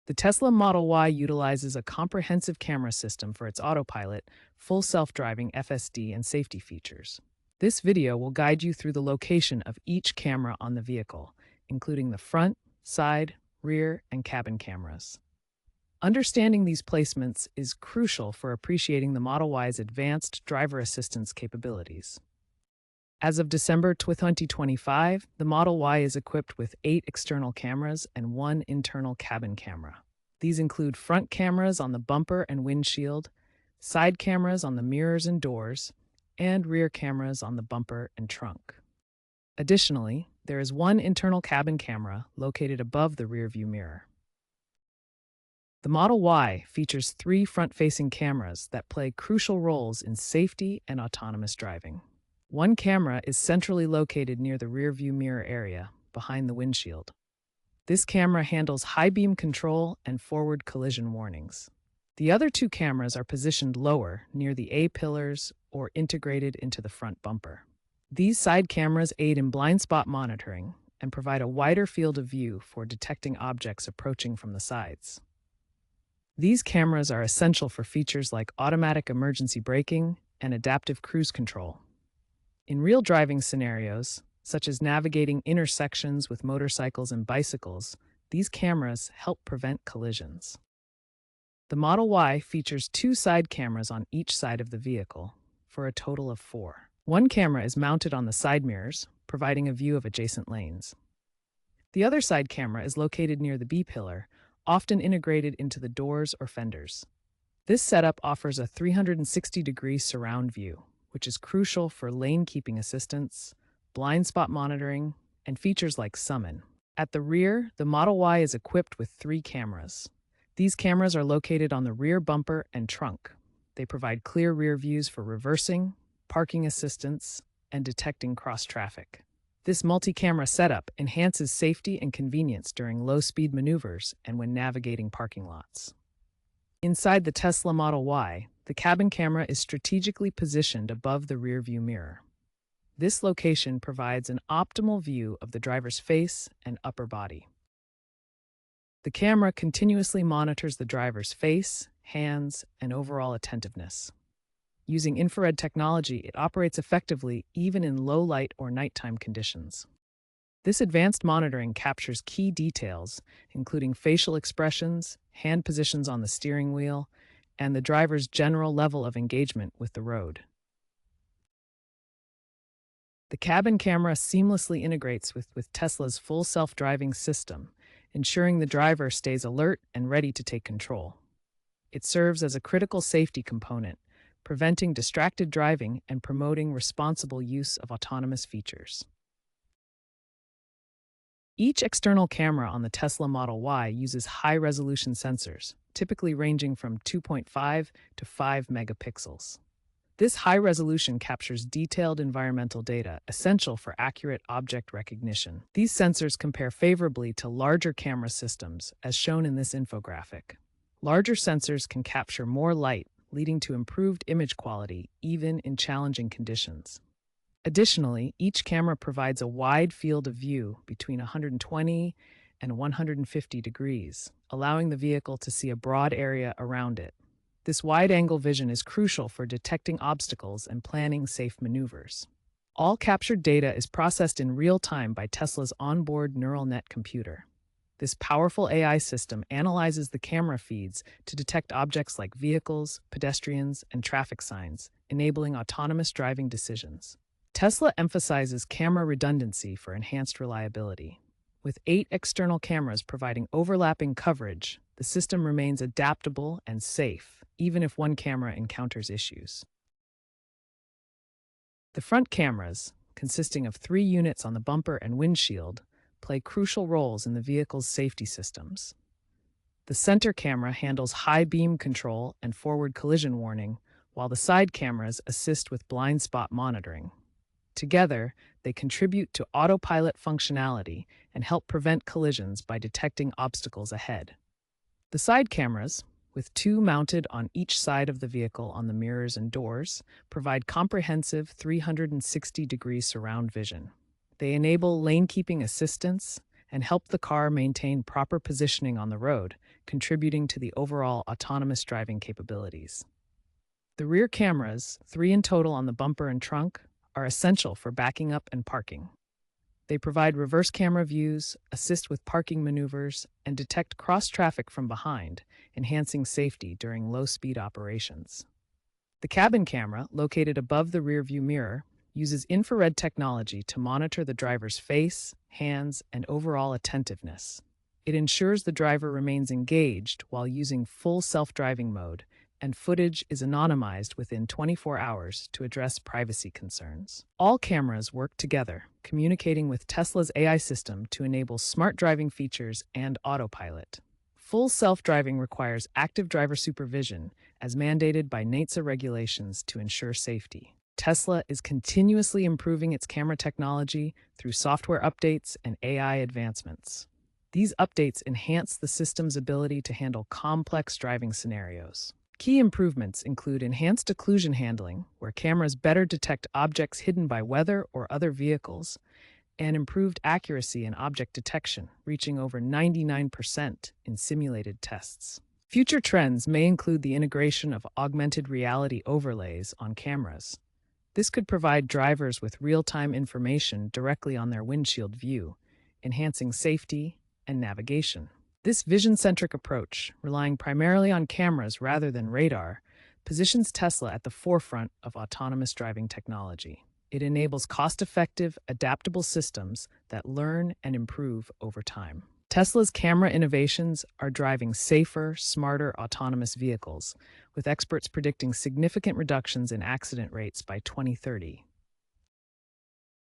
The Tesla Model Y utilizes a comprehensive camera system for its autopilot, full self-driving FSD, and safety features. This video will guide you through the location of each camera on the vehicle, including the front, side, rear, and cabin cameras. Understanding these placements is crucial for appreciating the Model Y's advanced driver assistance capabilities. As of December 2025, the Model Y is equipped with 8 external cameras and 1 internal cabin camera. These include front cameras on the bumper and windshield, side cameras on the mirrors and doors, and rear cameras on the bumper and trunk. Additionally, there is 1 internal cabin camera located above the rearview mirror. The Model Y features 3 front-facing cameras that play crucial roles in safety and autonomous driving. One camera is centrally located near the rearview mirror area, behind the windshield. This camera handles high beam control and forward collision warnings. The other 2 cameras are positioned lower, near the A-pillars or integrated into the front bumper. These side cameras aid in blind spot monitoring and provide a wider field of view for detecting objects approaching from the sides. These cameras are essential for features like automatic emergency braking and adaptive cruise control. In real driving scenarios, such as navigating intersections with motorcycles and bicycles, these cameras help prevent collisions. The Model Y features 2 side cameras on each side of the vehicle, for a total of 4. One camera is mounted on the side mirrors, providing a view of adjacent lanes. The other side camera is located near the B-pillar, often integrated into the doors or fenders. This setup offers a 360-degree surround view, which is crucial for lane-keeping assistance, blind spot monitoring, and features like summon. At the rear, the Model Y is equipped with 3 cameras. These cameras are located on the rear bumper and trunk. They provide clear rear views for reversing, parking assistance, and detecting cross-traffic. This multi-camera setup enhances safety and convenience during low-speed maneuvers and when navigating parking lots. Inside the Tesla Model Y, the cabin camera is strategically positioned above the rearview mirror. This location provides an optimal view of the driver's face and upper body. The camera continuously monitors the driver's face, hands, and overall attentiveness. Using infrared technology, it operates effectively even in low light or nighttime conditions. This advanced monitoring captures key details, including facial expressions, hand positions on the steering wheel, and the driver's general level of engagement with the road. The cabin camera seamlessly integrates with Tesla's full self-driving system, ensuring the driver stays alert and ready to take control. It serves as a critical safety component, preventing distracted driving and promoting responsible use of autonomous features. Each external camera on the Tesla Model Y uses high-resolution sensors, typically ranging from 2.5 to 5 megapixels. This high resolution captures detailed environmental data essential for accurate object recognition. These sensors compare favorably to larger camera systems, as shown in this infographic. Larger sensors can capture more light, leading to improved image quality even in challenging conditions. Additionally, each camera provides a wide field of view between 120 and 150 degrees, allowing the vehicle to see a broad area around it. This wide-angle vision is crucial for detecting obstacles and planning safe maneuvers. All captured data is processed in real time by Tesla's onboard neural net computer. This powerful AI system analyzes the camera feeds to detect objects like vehicles, pedestrians, and traffic signs, enabling autonomous driving decisions. Tesla emphasizes camera redundancy for enhanced reliability. With 8 external cameras providing overlapping coverage, the system remains adaptable and safe, even if one camera encounters issues. The front cameras, consisting of 3 units on the bumper and windshield, play crucial roles in the vehicle's safety systems. The center camera handles high beam control and forward collision warning, while the side cameras assist with blind spot monitoring. Together, they contribute to autopilot functionality and help prevent collisions by detecting obstacles ahead. The side cameras, with 2 mounted on each side of the vehicle on the mirrors and doors, provide comprehensive 360-degree surround vision. They enable lane-keeping assistance and help the car maintain proper positioning on the road, contributing to the overall autonomous driving capabilities. The rear cameras, 3 in total on the bumper and trunk, are essential for backing up and parking. They provide reverse camera views, assist with parking maneuvers, and detect cross-traffic from behind, enhancing safety during low-speed operations. The cabin camera, located above the rear-view mirror, uses infrared technology to monitor the driver's face, hands, and overall attentiveness. It ensures the driver remains engaged while using full self-driving mode, and footage is anonymized within 24 hours to address privacy concerns. All cameras work together, communicating with Tesla's AI system to enable smart driving features and autopilot. Full self-driving requires active driver supervision, as mandated by NHTSA regulations to ensure safety. Tesla is continuously improving its camera technology through software updates and AI advancements. These updates enhance the system's ability to handle complex driving scenarios. Key improvements include enhanced occlusion handling, where cameras better detect objects hidden by weather or other vehicles, and improved accuracy in object detection, reaching over 99% in simulated tests. Future trends may include the integration of augmented reality overlays on cameras. This could provide drivers with real-time information directly on their windshield view, enhancing safety and navigation. This vision-centric approach, relying primarily on cameras rather than radar, positions Tesla at the forefront of autonomous driving technology. It enables cost-effective, adaptable systems that learn and improve over time. Tesla's camera innovations are driving safer, smarter autonomous vehicles, with experts predicting significant reductions in accident rates by 2030.